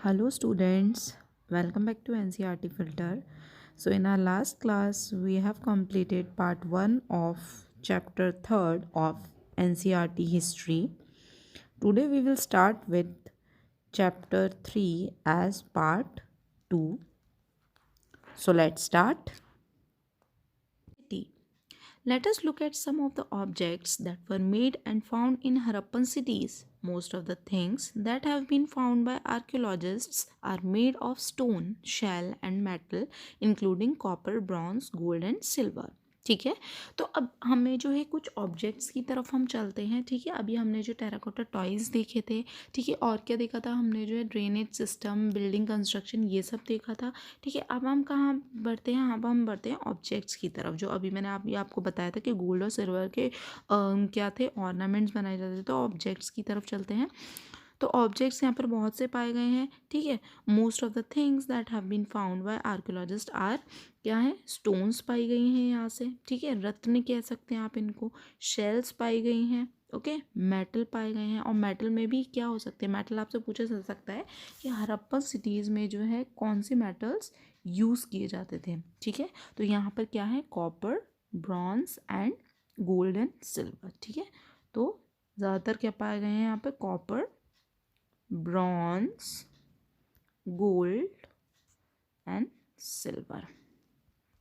Hello students, welcome back to NCERT Filter. So in our last class we have completed part 1 of chapter 3rd of NCERT history. Today we will start with chapter 3 as part 2. So let's start. Let us look at some of the objects that were made and found in Harappan cities. Most of the things that have been found by archaeologists are made of stone, shell and metal, including copper, bronze, gold and silver. ठीक है, तो अब हमें जो है कुछ objects की तरफ हम चलते हैं. ठीक है, अभी हमने जो टेराकोटा टॉयज़ देखे थे. ठीक है, और क्या देखा था हमने, जो है ड्रेनेज सिस्टम, बिल्डिंग कंस्ट्रक्शन, ये सब देखा था. ठीक है, अब हम कहाँ बढ़ते हैं, अब हम बढ़ते हैं ऑब्जेक्ट्स की तरफ. जो अभी मैंने आपको बताया था कि गोल्ड और सिल्वर के क्या थे, ऑर्नामेंट्स बनाए जाते थे. तो ऑब्जेक्ट्स की तरफ चलते हैं. तो ऑब्जेक्ट्स यहाँ पर बहुत से पाए गए हैं. ठीक है, most of the things that have been found by archaeologist are, क्या है, स्टोन्स पाई गई हैं यहाँ से. ठीक है, रत्न कह सकते हैं आप इनको. शेल्स पाई गई हैं. ओके, मेटल पाए गए हैं. और मेटल में भी क्या हो सकते हैं, मेटल आपसे पूछा जा सकता है कि हड़प्पन सिटीज़ में जो है कौन से मेटल्स यूज़ किए जाते थे. ठीक है, तो यहाँ पर क्या है, copper, bronze and gold and silver. ठीक है, तो ज़्यादातर क्या पाए गए हैं यहाँ पर, copper, bronze, gold and silver.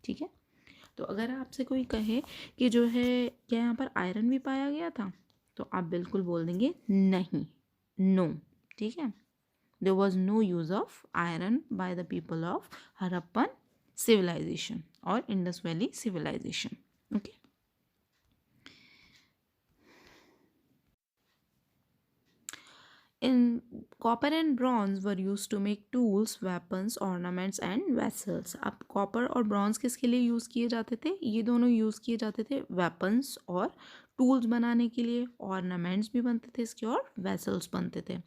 ठीक है, तो अगर आपसे कोई कहे कि जो है क्या यहाँ पर आयरन भी पाया गया था, तो आप बिल्कुल बोल देंगे नहीं, नो. ठीक है, there was no use of iron by the people of Harappan civilization और Indus valley civilization. Okay, in copper and bronze were used to make tools, weapons, ornaments and vessels. अब कॉपर और ब्रॉन्ज किसके लिए यूज़ किए जाते थे, ये दोनों यूज़ किए जाते थे वेपन्स और टूल्स बनाने के लिए. ऑर्नामेंट्स भी बनते थे इसके और वेसल्स बनते थे.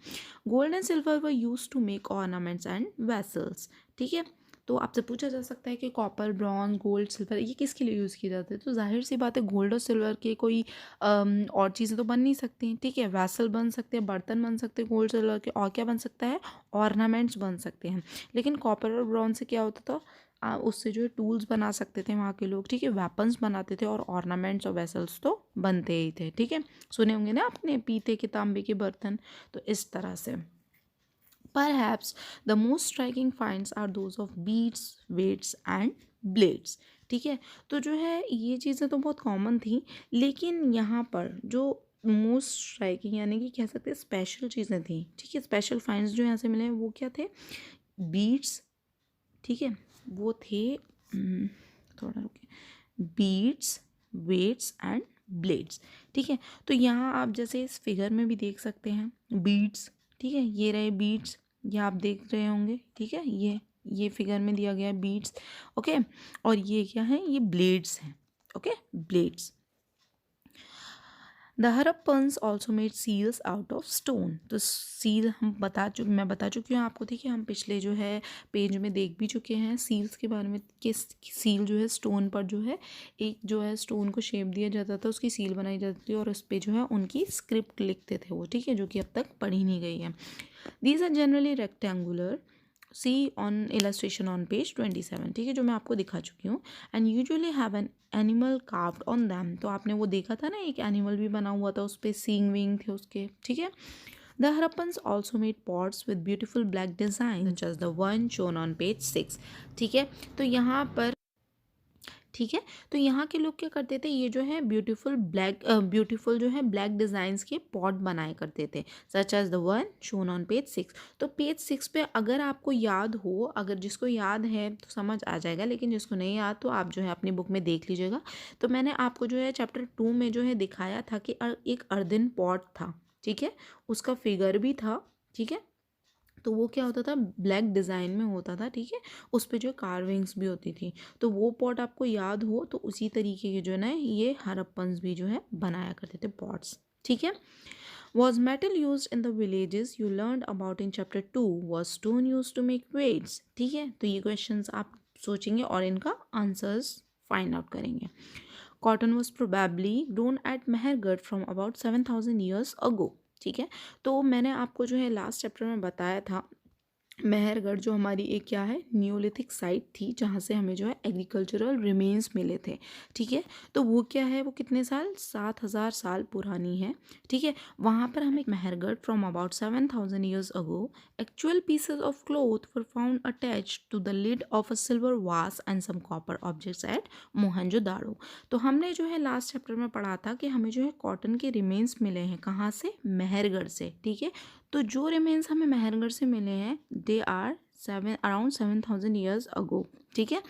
Gold and silver were use to make ornaments and vessels. ठीक है, तो आपसे पूछा जा सकता है कि कॉपर, ब्रॉन्ज, गोल्ड, सिल्वर ये किसके लिए यूज़ किए जाते हैं. तो जाहिर सी बात है, गोल्ड और सिल्वर के कोई और चीज़ें तो बन नहीं सकती. ठीक है, वैसल बन सकते हैं, बर्तन बन सकते हैं गोल्ड सिल्वर के, और क्या बन सकता है, ऑर्नामेंट्स बन सकते हैं. लेकिन कॉपर और ब्रॉन्ज से क्या होता था, उससे जो है टूल्स बना सकते थे वहाँ के लोग. ठीक है, वेपन्स बनाते थे और ऑर्नामेंट्स और वेसल्स तो बनते ही थे. ठीक है, सुने होंगे ना आपने पीते के, तांबे के बर्तन. तो इस तरह से perhaps the most striking finds are those of beads, weights and blades. ठीक है, तो जो है ये चीज़ें तो बहुत कॉमन थी, लेकिन यहाँ पर जो मोस्ट स्ट्राइकिंग यानी कि कह सकते हैं स्पेशल चीज़ें थी. ठीक है, स्पेशल फाइंड्स जो यहाँ से मिले वो क्या थे, बीड्स. ठीक है, वो थे थोड़ा रुके, बीड्स, वेट्स एंड ब्लेड्स. ठीक है, तो यहाँ आप जैसे इस फिगर में भी देख सकते हैं बीड्स. ठीक है, ये रहे बीड्स, ये आप देख रहे होंगे. ठीक है, ये फिगर में दिया गया है बीड्स. ओके, और ये क्या है, ये ब्लेड्स हैं. Okay, blades. The Harappans also made seals out of stone. तो सील मैं बता चुकी हूँ आपको. ठीक है, हम पिछले जो है पेज में देख भी चुके हैं सील्स के बारे में कि सील जो है स्टोन पर जो है एक जो है स्टोन को शेप दिया जाता था, उसकी सील बनाई जाती थी और उस पर जो है उनकी स्क्रिप्ट लिखते थे वो. ठीक है, जो कि अब तक पढ़ी नहीं गई है. These are generally rectangular, see on illustration on page 27. ठीक है, जो मैं आपको दिखा चुकी हूँ. And usually have an animal carved on them. तो आपने वो देखा था ना, एक एनिमल भी बना हुआ था, उस पर सींग विंग थे उसके. ठीक है, the Harappans also made pots with beautiful black design just the one shown on page 6. ठीक है, तो यहाँ पर ठीक है, तो यहाँ के लोग क्या करते थे, ये जो है ब्यूटीफुल जो है ब्लैक डिज़ाइंस के पॉट बनाए करते थे, such as the one shown on page 6. तो पेज 6 पे अगर आपको याद हो, अगर जिसको याद है तो समझ आ जाएगा, लेकिन जिसको नहीं याद तो आप जो है अपनी बुक में देख लीजिएगा. तो मैंने आपको जो है चैप्टर 2 में जो है दिखाया था कि एक अर्दन पॉट था. ठीक है, उसका फिगर भी था. ठीक है, तो वो क्या होता था, ब्लैक डिज़ाइन में होता था. ठीक है, उस पर जो कार्विंग्स भी होती थी. तो वो पॉट आपको याद हो तो उसी तरीके के जो है ना ये हड़प्पन्स भी जो है बनाया करते थे पॉट्स. ठीक है, was metal used in the villages you learned about in chapter 2, was stone used to make weights. ठीक है, तो ये क्वेश्चंस आप सोचेंगे और इनका आंसर्स फाइंड आउट करेंगे. Cotton was probably grown at Mehrgarh from about 7,000 years ago. ठीक है, तो मैंने आपको जो है लास्ट चैप्टर में बताया था मेहरगढ़ जो हमारी एक क्या है न्यूलिथिक साइट थी जहाँ से हमें जो है एग्रीकल्चरल रिमेन्स मिले थे। ठीक है, तो वो क्या है, वो कितने साल 7,000 साल पुरानी है। ठीक है, वहाँ पर हमें Mehrgarh from about 7,000 years ago actual pieces of cloth were found attached to the lid of a silver vase and some copper objects at Mohenjodaro. तो हमने जो है लास्ट चैप्टर में पढ़ा था कि हमें जो है कॉटन के रिमेन्स मिले हैं कहाँ से, मेहरगढ़ से। ठीक है, तो जो रिमेन्स हमें मेहरगढ़ से मिले हैं they are around 7,000 years ago. ठीक है,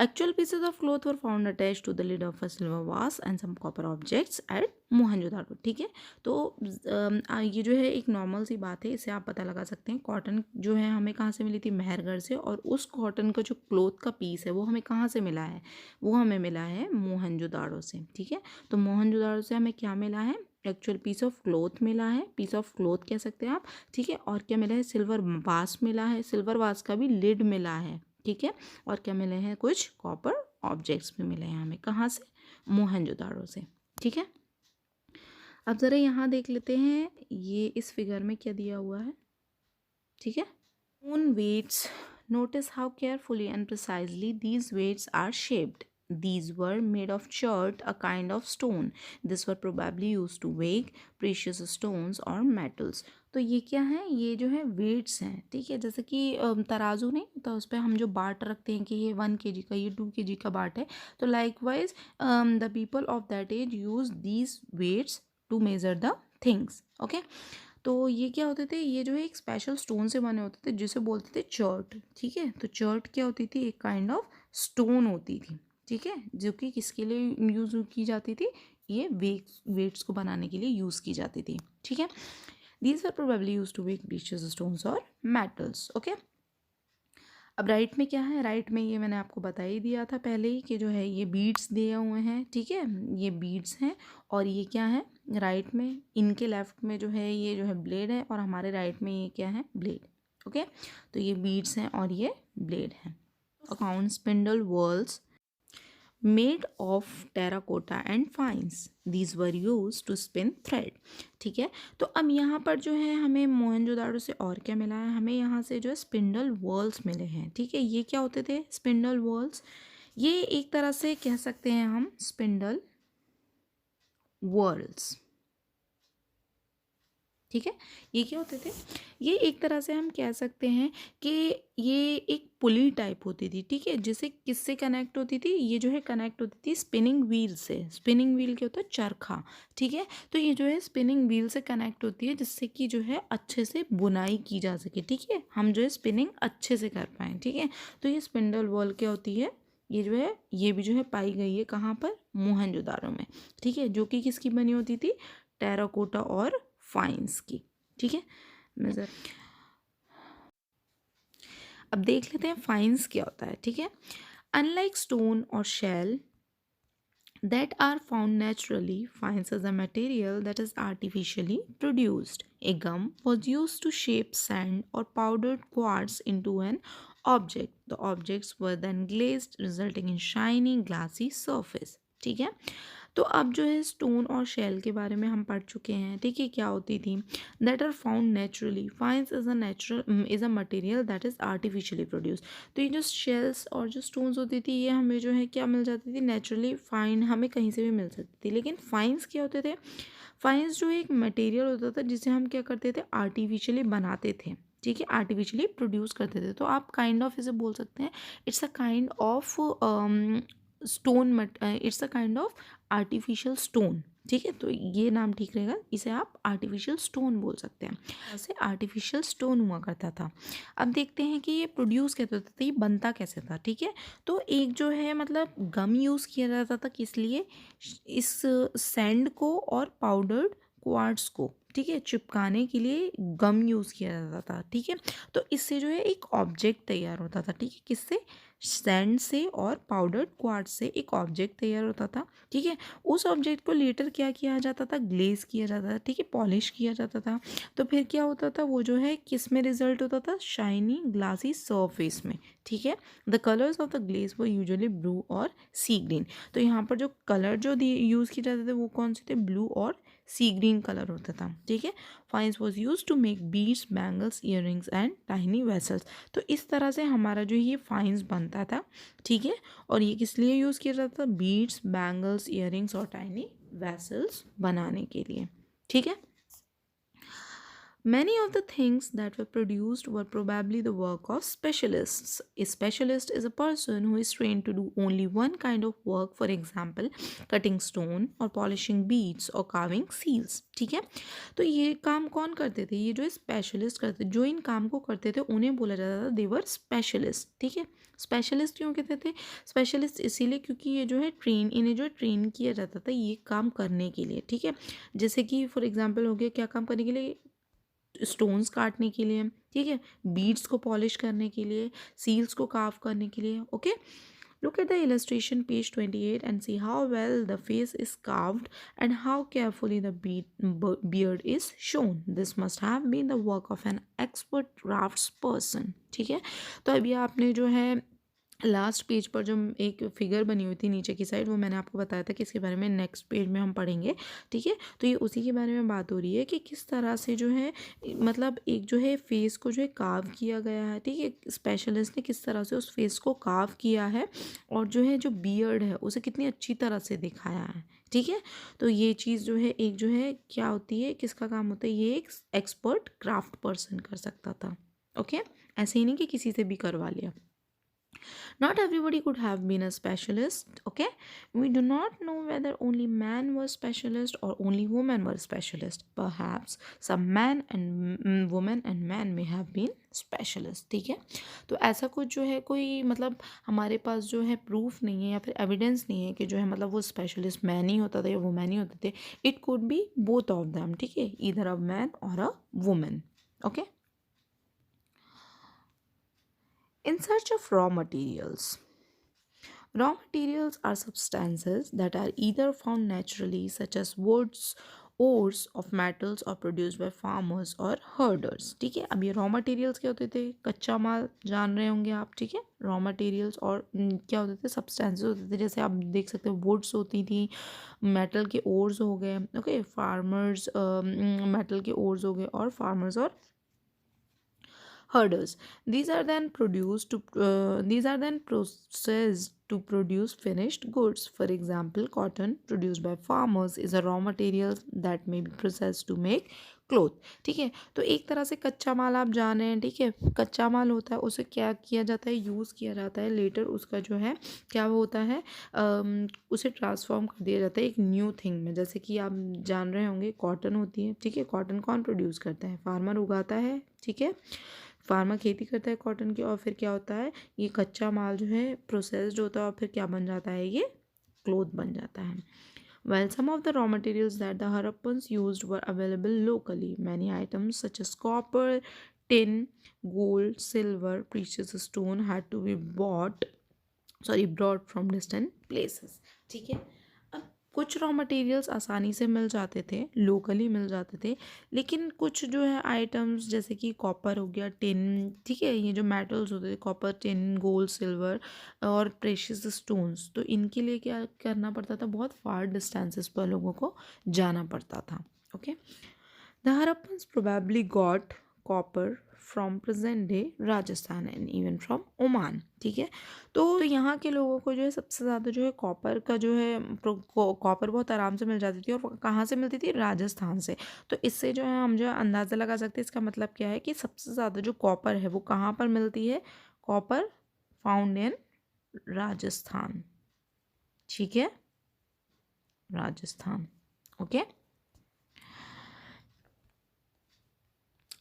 actual pieces of cloth were found attach to the lid of a silver vase and some copper objects at Mohenjodaro. ठीक है, तो ये जो है एक नॉर्मल सी बात है, इससे आप पता लगा सकते हैं कॉटन जो है हमें कहाँ से मिली थी, मेहरगढ़ से, और उस कॉटन का जो क्लोथ का पीस है वो हमें कहाँ से मिला है, वो हमें मिला है मोहनजोदाड़ो से। ठीक है, तो मोहनजोदाड़ो से हमें क्या मिला है, एक्चुअल पीस ऑफ क्लोथ मिला है, पीस ऑफ क्लोथ कह सकते हैं आप। ठीक है, और क्या मिला है, सिल्वर वास मिला है, सिल्वर वास का भी लिड मिला है। ठीक है, और क्या मिले हैं, कुछ कॉपर ऑब्जेक्ट्स भी मिले हैं हमें, कहाँ से, मोहनजोदाड़ो से। ठीक है, अब ज़रा यहाँ देख लेते हैं ये इस फिगर में क्या दिया हुआ है। ठीक है, stone weights, notice how carefully and precisely these weights are shaped. These were made of chert, a kind of stone. These were probably used to weigh precious stones or metals. तो ये क्या है, ये जो है वेट्स हैं। ठीक है, जैसे कि तराजू नहीं होता, उस पर हम जो बाट रखते हैं कि ये 1 kg का, ये 2 kg का बाट है, तो likewise the people of that age use these weights to measure the things. Okay, तो ये क्या होते थे, ये जो है एक स्पेशल स्टोन से बने होते थे जिसे बोलते थे चर्ट। ठीक है, तो चर्ट क्या होती थी, एक काइंड ऑफ स्टोन होती थी। ठीक है, जो कि किसके लिए यूज़ की जाती थी, ये वेट्स को बनाने के लिए यूज़ की जाती थी। ठीक है, these are probably use to weigh precious stones और मेटल्स। ओके, अब राइट में क्या है, राइट में ये मैंने आपको बता ही दिया था पहले ही कि जो है ये बीड्स दिए हुए हैं। ठीक है, ये बीड्स हैं, और ये क्या है, राइट में इनके लेफ्ट में जो है ये जो है ब्लेड है, और हमारे राइट में ये क्या है, ब्लेड। ओके, तो ये बीड्स हैं और ये ब्लेड हैं। Account spindle wheels made of terracotta and fines. These were used to spin thread. ठीक है, तो अब यहाँ पर जो है हमें मोहनजोदाड़ो से और क्या मिला है, हमें यहाँ से जो है स्पिंडल व्हील्स मिले हैं। ठीक है, ये क्या होते थे स्पिंडल व्हील्स, ये एक तरह से कह सकते हैं हम स्पिंडल व्हील्स। ठीक है, ये क्या होते थे, ये एक तरह से हम कह सकते हैं कि ये एक पुली टाइप होती थी। ठीक है, जिसे किससे कनेक्ट होती थी, ये जो है कनेक्ट होती थी स्पिनिंग व्हील से। स्पिनिंग व्हील क्या होता है, चरखा। ठीक है, तो ये जो है स्पिनिंग व्हील से कनेक्ट होती है जिससे कि जो है अच्छे से बुनाई की जा सके। ठीक है, हम जो है स्पिनिंग अच्छे से कर पाएँ। ठीक है, तो ये स्पिंडल वॉल क्या होती है, ये जो है ये भी जो है पाई गई है कहाँ पर, मोहनजोदाड़ो में। ठीक है, जो कि किसकी बनी होती थी, टेराकोटा और फाइन्स की। ठीक है, मैं जरा अब देख लेते हैं फाइन्स क्या होता है। ठीक है, अनलाइक स्टोन और shell that are found naturally, fines is a material that is artificially produced. A gum was used to shape sand or powdered quartz into an object. The objects were then glazed, resulting in shiny, glassy surface. ठीक है, तो अब जो है stone और shell के बारे में हम पढ़ चुके हैं। ठीक है, क्या होती थी, that are found naturally, faience is a material that is artificially produce. तो ये जो शेल्स और जो स्टोन्स होती थी ये हमें जो है क्या मिल जाती थी, नेचुरली फाइन हमें कहीं से भी मिल सकती थी। लेकिन फाइन्स क्या होते थे, फाइन्स जो एक मटेरियल होता था जिसे हम क्या करते थे, आर्टिफिशियली बनाते थे। ठीक है, आर्टिफिशियली प्रोड्यूस करते थे। तो आप काइंड ऑफ इसे बोल सकते हैं, it's a kind of stone मट it's a kind of artificial stone. ठीक है, तो ये नाम ठीक रहेगा, इसे आप आर्टिफिशियल स्टोन बोल सकते हैं। ऐसे आर्टिफिशियल स्टोन हुआ करता था। अब देखते हैं कि ये प्रोड्यूस कैसे होता था, ये बनता कैसे था। ठीक है, तो एक जो है मतलब गम यूज़ किया जाता था, किस लिए, इस सैंड को और पाउडर्ड क्वार्ट्स को, ठीक है, चिपकाने के लिए गम यूज़ किया जाता था। ठीक है, तो इससे जो है एक ऑब्जेक्ट तैयार होता था। ठीक है, किससे, सैंड से और पाउडर्ड क्वार्ट्ज से एक ऑब्जेक्ट तैयार होता था। ठीक है, उस ऑब्जेक्ट को लेटर क्या किया जाता था, ग्लेज किया जाता था। ठीक है, पॉलिश किया जाता था। तो फिर क्या होता था, वो जो है किस में रिजल्ट होता था, शाइनी ग्लासी सरफेस में। ठीक है, the colours of the glaze वो यूजुअली ब्लू और सी ग्रीन। तो यहाँ पर जो कलर जो यूज़ किए जाते थे वो कौन से थे, ब्लू और सी ग्रीन कलर होता था, ठीक है। Faience was use to make beads, bangles, earrings and tiny vessels. तो इस तरह से हमारा जो ये फाइन्स बनता था, ठीक है। और ये किस लिए यूज़ किया जाता था? बीड्स, बैंगल्स, ईयरिंग्स और टाइनी वेसल्स बनाने के लिए, ठीक है। Many of the things that were produced were probably the work of specialists. A specialist is a person who is trained to do only one kind of work, for example, cutting stone or polishing beads or carving seals. ठीक है, तो ये काम कौन करते थे? ये जो स्पेशलिस्ट करते, जो इन काम को करते थे उन्हें बोला जाता था देवर स्पेशलिस्ट, ठीक है। स्पेशलिस्ट क्यों कहते थे? स्पेशलिस्ट इसीलिए क्योंकि ये जो है इन्हें जो ट्रेन किया जाता था ये काम करने के लिए, ठीक है। जैसे कि फॉर एग्जाम्पल हो गया, क्या काम करने के लिए? स्टोन्स काटने के लिए, ठीक है, बीड्स को पॉलिश करने के लिए, सील्स को कार्व करने के लिए, okay. Look at the illustration page 28 and see how well the face is carved and how carefully the beard is shown. This must have been the work of an expert craftsperson. ठीक है, तो अभी आपने जो है last page पर जो एक फिगर बनी हुई थी नीचे की साइड, वो मैंने आपको बताया था कि इसके बारे में नेक्स्ट पेज में हम पढ़ेंगे, ठीक है। तो ये उसी के बारे में बात हो रही है कि किस तरह से जो है मतलब एक जो है फेस को जो है कार्व किया गया है, ठीक है। स्पेशलिस्ट ने किस तरह से उस फेस को कार्व किया है और जो है जो बियर्ड है उसे कितनी अच्छी तरह से दिखाया है, ठीक है। तो ये चीज़ जो है एक जो है क्या होती है, किसका काम होता है? ये एक एक्सपर्ट क्राफ्ट पर्सन कर सकता था, ओके। ऐसे ही नहीं कि किसी से भी करवा लिया। Not everybody could have been a specialist, okay? We do not know whether only men were specialists or only women were specialists. Perhaps some men and women and men may have been specialists, ठीक है। तो ऐसा कुछ जो है कोई मतलब हमारे पास जो है प्रूफ नहीं है या फिर एविडेंस नहीं है कि जो है मतलब वो स्पेशलिस्ट मैन ही होता था या वुमेन ही होते थे। It could be both of them, ठीक है, ईदर अ मैन और a women, okay. In search of raw materials. Raw materials are substances that are either found naturally, such as woods, ores of metals, or produced by farmers or herders. ठीक है, अब ये raw materials क्या होते थे? कच्चा माल जान रहे होंगे आप, ठीक है। रॉ मटेरियल्स और क्या होते थे? सब्सटेंसेस होते थे। जैसे आप देख सकते हो वुड्स होती थी, मेटल के ओर्स हो गए, ओके, फार्मर्स मेटल के ओर्स हो गए और फार्मर्स और herders. These are then processed to produce finished goods. For example, cotton produced by farmers is a raw material that may be processed to make cloth, ठीक है। तो एक तरह से कच्चा माल आप जान रहे हैं, ठीक है। कच्चा माल होता है, उसे क्या किया जाता है? यूज़ किया जाता है। लेटर उसका जो है क्या होता है, उसे ट्रांसफॉर्म कर दिया जाता है एक न्यू थिंग में। जैसे कि आप जान रहे होंगे कॉटन होती है, ठीक है। कॉटन कौन प्रोड्यूस करता है? फार्मर उगाता है, ठीक है। फार्मर खेती करता है कॉटन की और फिर क्या होता है, ये कच्चा माल जो है प्रोसेस्ड होता है और फिर क्या बन जाता है? ये क्लोथ बन जाता है। While some of the raw materials that the Harappans used were available locally, many items such as copper, tin, gold, silver, precious stone had to be brought from distant places. ठीक है, अब कुछ raw materials आसानी से मिल जाते थे, locally मिल जाते थे, लेकिन कुछ जो है आइटम्स जैसे कि कॉपर हो गया, टिन, ठीक है, ये जो मेटल्स होते थे कॉपर, टिन, गोल्ड, सिल्वर और प्रेशियस स्टोन्स, तो इनके लिए क्या करना पड़ता था? बहुत फार डिस्टेंसेस पर लोगों को जाना पड़ता था, okay. The Harappans probably got copper from present day Rajasthan and even from Oman, ठीक है। तो यहाँ के लोगों को जो है सबसे ज़्यादा जो है कॉपर का जो है कॉपर बहुत आराम से मिल जाती थी और कहाँ से मिलती थी? राजस्थान से। तो इससे जो है हम जो है अंदाज़ा लगा सकते हैं इसका मतलब क्या है कि सबसे ज़्यादा जो कॉपर है वो कहाँ पर मिलती है? कॉपर फाउंड इन राजस्थान, ठीक है, Rajasthan, okay.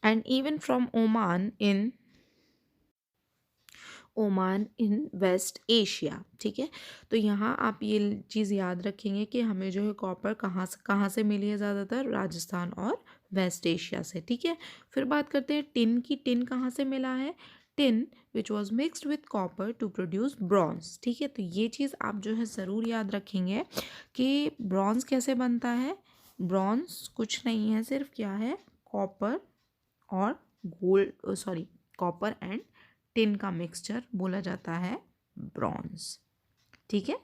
And even from Oman in West Asia, ठीक है। तो यहाँ आप ये चीज़ याद रखेंगे कि हमें जो है कॉपर कहाँ से मिली है? ज़्यादातर राजस्थान और वेस्ट एशिया से, ठीक है। फिर बात करते हैं टिन की। टिन कहाँ से मिला है? Tin which was mixed with copper two produce bronze, ठीक है। तो ये चीज़ आप जो है ज़रूर याद रखेंगे कि ब्रॉन्ज कैसे बनता है। ब्रॉन्ज कुछ नहीं है, सिर्फ क्या है? कॉपर और कॉपर एंड टिन का मिक्सचर बोला जाता है ब्रॉन्ज, ठीक है।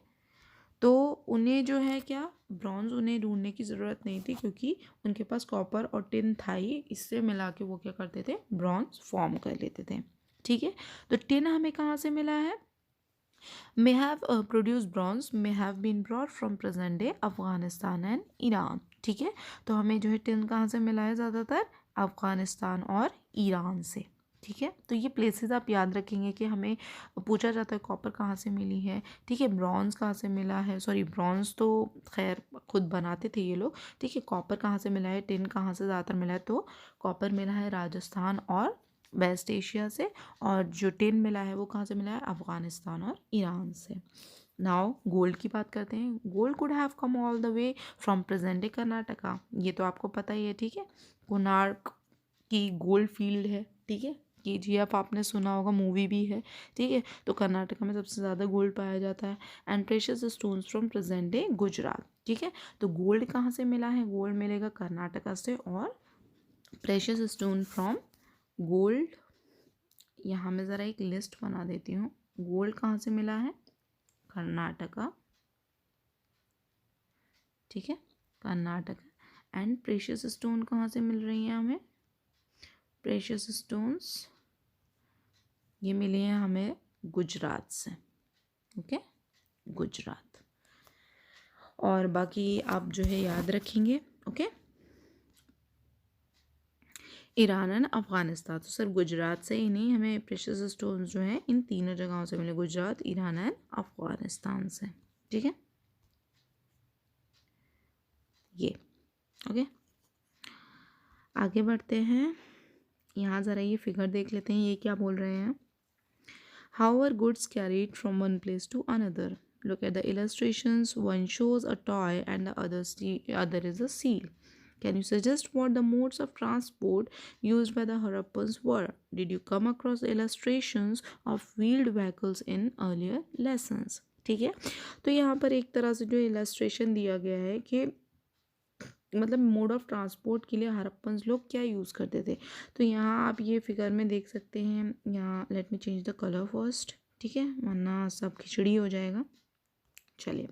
तो उन्हें जो है क्या, ब्रॉन्ज उन्हें ढूंढने की ज़रूरत नहीं थी, क्योंकि उनके पास कॉपर और टिन था ही, इससे मिला के वो क्या करते थे, ब्रॉन्ज फॉर्म कर लेते थे। ठीक है, तो टिन हमें कहाँ से मिला है, may have produced bronze may have been brought from present day Afghanistan and Iran. ठीक है, तो हमें जो है टिन कहाँ से मिला है, ज़्यादातर अफ़गानिस्तान और ईरान से। ठीक है, तो ये प्लेसेस आप याद रखेंगे कि हमें पूछा जाता है कॉपर कहाँ से मिली है। ठीक है, ब्रॉन्ज कहाँ से मिला है, सॉरी ब्रॉन्ज तो खैर खुद बनाते थे ये लोग। ठीक है, कॉपर कहाँ से मिला है, टिन कहाँ से ज़्यादातर मिला है, तो कॉपर मिला है राजस्थान और वेस्ट एशिया से, और जो टिन मिला है वो कहाँ से मिला है, अफ़गानिस्तान और ईरान से। नाउ गोल्ड की बात करते हैं। Gold could have come all the way from present day Karnataka, ये तो आपको पता ही है। ठीक है, कोणार्क की गोल्ड फील्ड है। ठीक है, KGF आपने सुना होगा, मूवी भी है। ठीक है, तो कर्नाटका में सबसे ज़्यादा गोल्ड पाया जाता है। And precious stones from present day Gujarat. ठीक है, तो गोल्ड कहाँ से मिला है, गोल्ड मिलेगा कर्नाटका से, और प्रेशियस स्टोन फ्रॉम गोल्ड, यहाँ मैं ज़रा एक लिस्ट बना देती हूँ। गोल्ड कहाँ से मिला है, कर्नाटका। ठीक है, कर्नाटका। एंड प्रेशियस स्टोन कहाँ से मिल रही हैं हमें, प्रेशियस स्टोन्स ये मिले हैं हमें गुजरात से। ओके, गुजरात। और बाकी आप जो है याद रखेंगे। ओके, ईरान एंड अफगानिस्तान, तो सिर्फ गुजरात से ही नहीं, हमें प्रेशियस स्टोन्स जो हैं इन तीनों जगहों से मिले, गुजरात, ईरान एंड अफगानिस्तान से। ठीक है, ये ओके। आगे बढ़ते हैं, यहाँ ज़रा ये फिगर देख लेते हैं, ये क्या बोल रहे हैं। How are goods carried from one place to another? Look at the illustrations. One shows a toy and the other is a seal. Can you suggest what the modes of transport used by the Harappans were? Did you come across illustrations of wheeled vehicles in earlier lessons? ठीक है, तो यहाँ पर एक तरह से जो illustration दिया गया है कि मतलब मोड ऑफ ट्रांसपोर्ट के लिए हड़प्पन्स लोग क्या यूज़ करते थे। तो यहाँ आप ये फिगर में देख सकते हैं, यहाँ let me change the colour first. ठीक है, वरना सब खिचड़ी हो जाएगा। चलिए,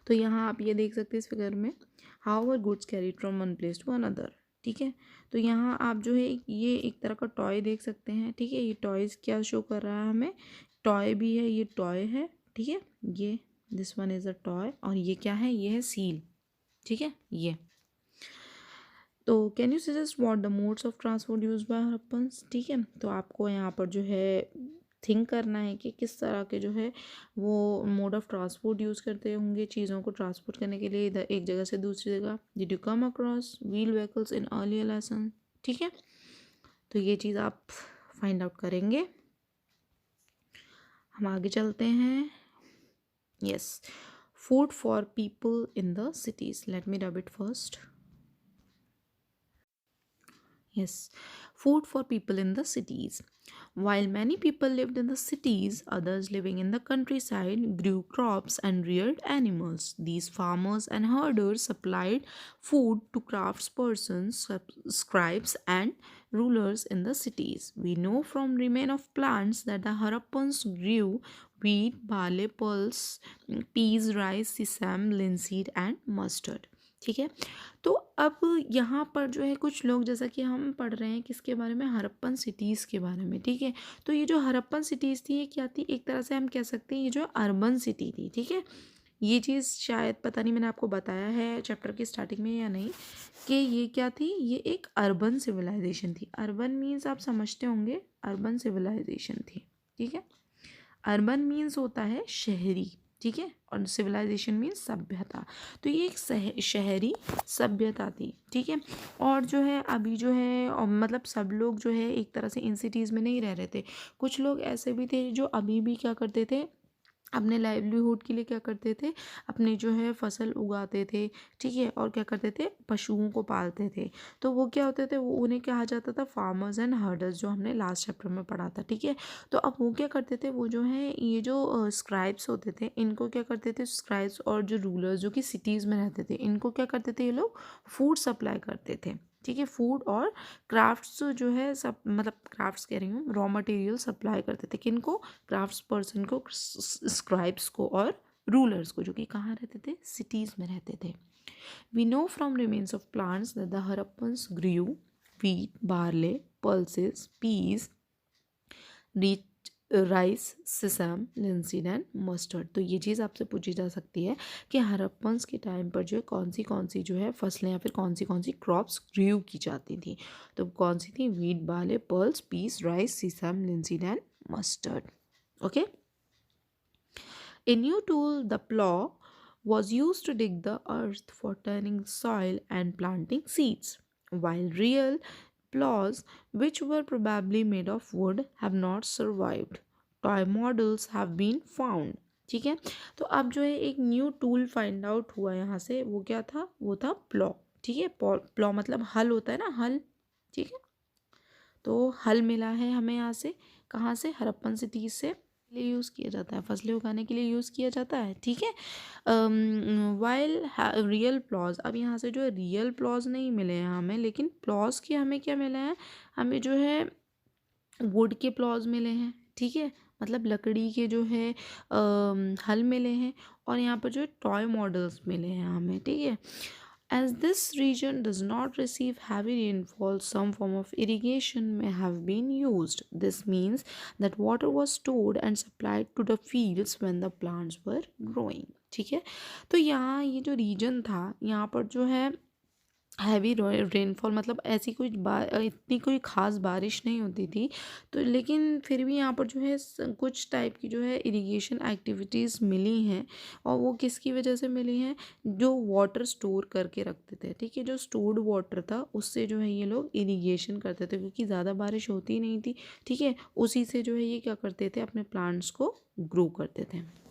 तो यहाँ आप ये देख सकते हैं इस फिगर में, how are goods carried from one place to another. ठीक है, तो यहाँ आप जो है ये एक तरह का टॉय देख सकते हैं। ठीक है, ये टॉयज़ क्या शो कर रहा है हमें, टॉय भी है, ये टॉय है। ठीक है, ये this one is a toy, और ये क्या है, ये है सील। ठीक है, ये तो can you suggest what the modes of transport use by Harappans. ठीक है, तो आपको यहाँ पर जो है थिंक करना है कि किस तरह के जो है वो मोड ऑफ ट्रांसपोर्ट यूज़ करते होंगे चीज़ों को ट्रांसपोर्ट करने के लिए इधर एक जगह से दूसरी जगह। Did you come across wheel vehicles in earlier lesson. ठीक है, तो ये चीज़ आप फाइंड आउट करेंगे। हम आगे चलते हैं। Yes, food for people in the cities, let me rub it first. Yes, food for people in the cities. While many people lived in the cities, others living in the countryside grew crops and reared animals. These farmers and herders supplied food to craftspersons, scribes, and rulers in the cities. We know from remains of plants that the Harappans grew wheat, barley, pulse, peas, rice, sesame, linseed, and mustard. ठीक है, तो अब यहाँ पर जो है कुछ लोग, जैसा कि हम पढ़ रहे हैं किसके बारे में, हड़प्पन सिटीज़ के बारे में। ठीक है, तो ये जो हड़प्पन सिटीज़ थी ये क्या थी, एक तरह से हम कह सकते हैं ये जो अर्बन सिटी थी। ठीक है, ये चीज़ शायद पता नहीं मैंने आपको बताया है चैप्टर की स्टार्टिंग में या नहीं, कि ये क्या थी, ये एक अर्बन सिविलाइजेशन थी। अर्बन मीन्स आप समझते होंगे, अर्बन सिविलाइजेशन थी। ठीक है, अर्बन मीन्स होता है शहरी। ठीक है, और सिविलाइजेशन मीन्स सभ्यता, तो ये एक शहरी सभ्यता थी। ठीक है, और जो है अभी जो है मतलब सब लोग जो है एक तरह से इन सिटीज़ में नहीं रह रहे थे। कुछ लोग ऐसे भी थे जो अभी भी क्या करते थे, अपने लाइवलीहुड के लिए क्या करते थे, अपनी जो है फसल उगाते थे। ठीक है, और क्या करते थे, पशुओं को पालते थे। तो वो क्या होते थे, वो उन्हें कहा जाता था फार्मर्स एंड हर्डर्स, जो हमने लास्ट चैप्टर में पढ़ा था। ठीक है, तो अब वो क्या करते थे, वो जो है ये जो स्क्राइब्स होते थे, इनको क्या करते थे, स्क्राइब्स और जो रूलर्स जो कि सिटीज़ में रहते थे, इनको क्या करते थे, ये लोग फूड सप्लाई करते थे। ठीक है, फूड और क्राफ्ट्स जो है सब, मतलब क्राफ्ट्स कह रही हूँ, रॉ मटेरियल सप्लाई करते थे, किनको, क्राफ्ट्स पर्सन को, स्क्राइब्स को और रूलर्स को, जो कि कहाँ रहते थे, सिटीज़ में रहते थे। We know from remains of plants that the Harappans grew wheat, barley, pulses, peas, rice, sesame, linseed and mustard. तो ये चीज़ आपसे पूछी जा सकती है कि हड़प्पन्स के टाइम पर जो है कौन सी जो है फसलें या फिर कौन सी क्रॉप्स ग्रू की जाती थी। तो कौन सी थी, wheat, barley, pearls, peas, rice, sesame, linseed and mustard. Okay. A new tool, the plow, was used to dig the earth for turning soil and planting seeds, while real plows, which were probably made of wood, have not survived. Toy models have been found. ठीक है, तो अब जो है एक new tool find out हुआ यहाँ से, वो क्या था, वो था प्लॉ। ठीक है, प्लॉ मतलब हल होता है ना, हल। ठीक है, तो हल मिला है हमें यहाँ से, कहाँ से, हड़प्पन सिटीज से लिए यूज़ किया जाता है, फसलें उगाने के लिए यूज़ किया जाता है। ठीक है, वाइल रियल प्लॉज, अब यहाँ से जो है रियल प्लॉज नहीं मिले हैं हमें, लेकिन प्लॉज के हमें क्या मिले हैं, हमें जो है वुड के प्लॉज मिले हैं। ठीक है, मतलब लकड़ी के जो है हल मिले हैं, और यहाँ पर जो है टॉय मॉडल्स मिले हैं हमें। ठीक है, as this region does not receive heavy rainfall, some form of irrigation may have been used. This means that water was stored and supplied to the fields when the plants were growing. ठीक है, तो यहाँ ये जो reason था, यहाँ पर जो है हैवी रेनफॉल, मतलब ऐसी कोई इतनी कोई ख़ास बारिश नहीं होती थी, तो लेकिन फिर भी यहाँ पर जो है कुछ टाइप की जो है इरिगेशन एक्टिविटीज़ मिली हैं, और वो किसकी वजह से मिली हैं, जो वाटर स्टोर करके रखते थे। ठीक है, जो स्टोर्ड वाटर था उससे जो है ये लोग इरिगेशन करते थे, क्योंकि ज़्यादा बारिश होती नहीं थी। ठीक है, उसी से जो है ये क्या करते थे, अपने प्लांट्स को ग्रो करते थे।